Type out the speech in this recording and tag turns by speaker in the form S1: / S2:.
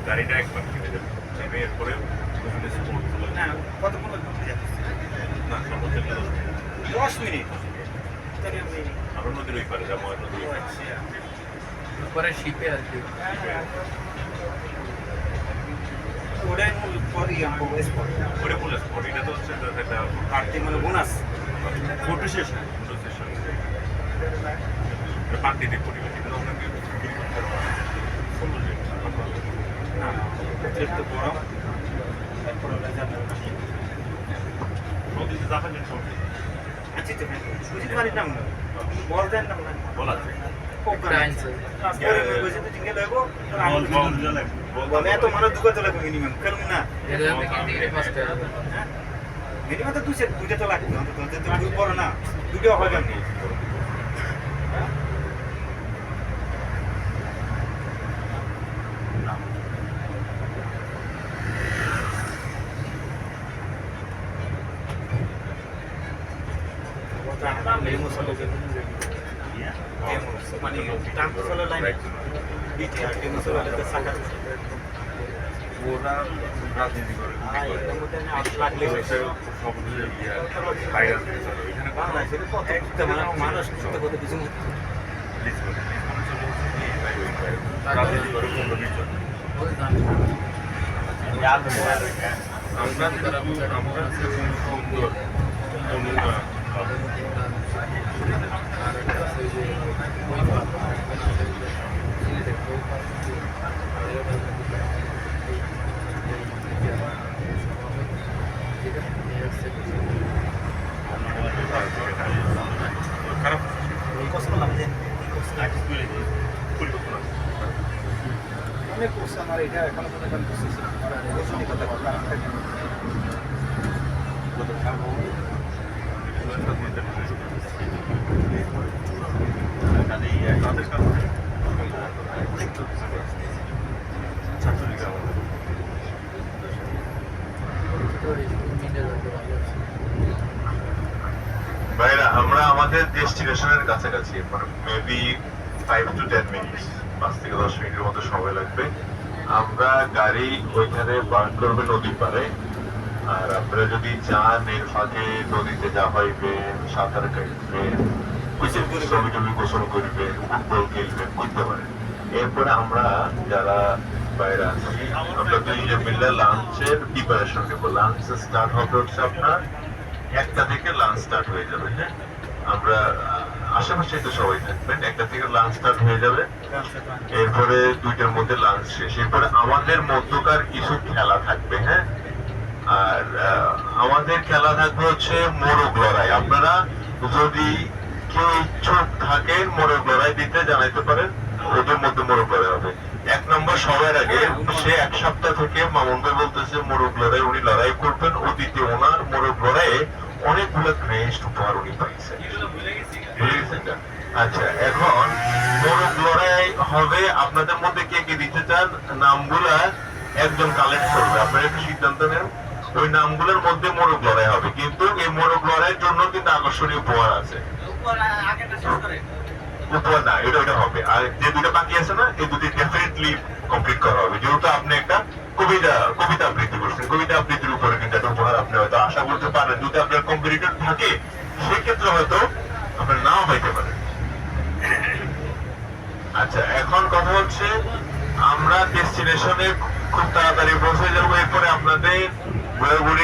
S1: গাড়িটা একবার কিনে দেবো এরপরে
S2: না কতক্ষণ
S1: না সর্বোচ্চ
S2: 10 মিনিট
S1: আরো নদীর ওই পারে যাবো
S3: পরে শিপে আর কি
S2: ওটাই মূল পরই আমবো স্পট
S1: ওটা ফুল স্পট এটা তো হচ্ছে একটা
S2: আর্থিক মানে বোনাস
S1: ফটো সেশন প্রাকৃতিক পরিবেশ এটা তো আপনাকে
S2: না অতিরিক্ত গরম এরপর ওরা যাবে
S1: নদীতে যাবেন সঙ্গে
S2: আচ্ছা তো বুঝতে পারি না বল দেন না
S1: বলা যায়
S2: এত মানুষ দুটো লাগবে মিনিমাম কেন না মিনিমাম তো দুইটা তো লাগবে অন্তত বড় না দুটো হয় কেন মানে ট্রান্সফার লাইন দিতে আর টেমসের আলাদা সাকা
S1: ওরা রাজনীতি করে
S2: এর মধ্যে 8 লাখ লেগে
S1: সব ভাইরাল এখানে
S2: বাংলাদেশের প্রত্যেকটা মানুষ করতে করতে কিছু
S1: রাজনীতি করে 15-20 জন আমরা সুন্দর খারাপ
S2: কষ্ট লাগছে অনেক কোর্স আমার এটা এখনো পর্যন্ত বুঝতেছি না কথা কথা
S1: তাদের কাছে ছাত্রলীগের
S4: ভাইরা আমরা আমাদের ডেস্টিনেশনের কাছাকাছি মানে মেবি 5 to 10 মিনিটস 5 থেকে 10 মিনিটের মতো সময় লাগবে আমরা গাড়ি ওইখানে পার্ক করবে নদীর পাড়ে আর আপনারা যদি চান এর ফাঁকে নদীতে যা হইবেন সাঁতার কাটবেন ছবি টবি গোসল করবেন ফুটবল খেলবেন করতে পারেন এরপরে আমরা যারা বাইরে আছি আমরা দুইজন মিলে লাঞ্চের প্রিপারেশন নেবো লাঞ্চ স্টার্ট হবে হচ্ছে আপনার 1টা থেকে লাঞ্চ স্টার্ট হয়ে যাবে হ্যাঁ আমরা আশেপাশে তো সবাই থাকবেন 1টা থেকে লাঞ্চ স্টার্ট হয়ে যাবে এরপরে 2টার মধ্যে লাঞ্চ শেষ এরপরে আমাদের মধ্যকার কিছু খেলা থাকবে হ্যাঁ আর আমাদের খেলা থাকবে হচ্ছে মোরগ লড়াই আপনারা যদি কেউ ইচ্ছুক থাকেন মোরগ লড়াই দিতে জানাইতে পারেন ওদের মধ্যে মোরগ লড়াই হবে 1 নম্বর সবার আগে সে 1 সপ্তাহ থেকে মামুন ভাই বলতেছে মোরগ লড়াই উনি লড়াই করবেন অতীতে ওনার মোরগ লড়াইয়ে অনেকগুলো ক্রেস্ট উপহার উনি পাইছেন আচ্ছা এখন মোরগ লড়াই হবে আপনাদের মধ্যে কে কে দিতে চান নামগুলা একজন কালেক্ট করবে আপনারা একটু সিদ্ধান্ত নেন ওই নামগুলোর মধ্যে মোরগ লড়াই হবে কিন্তু এই মোরগ লড়াইয়ের জন্য কিন্তু আকর্ষণীয় উপহার আছে উপহার না এটা হবে আর যে দুটো বাকি আছে না এই দুটি ডেফিনেটলি কমপ্লিট করা হবে যেহেতু আপনি একটা কবিতা আবৃত্তি করছেন কবিতা আবৃত্তির উপরে কিন্তু একটা উপহার আপনি হয়তো আশা করতে পারেন যদি আপনার কম্পিটিটর থাকে সেক্ষেত্রে হয়তো আপনার নাও হইতে পারে আচ্ছা এখন কথা হচ্ছে আমরা ডেস্টিনেশনে খুব তাড়াতাড়ি পৌঁছে যাবো এরপরে আপনাদের ঘুরে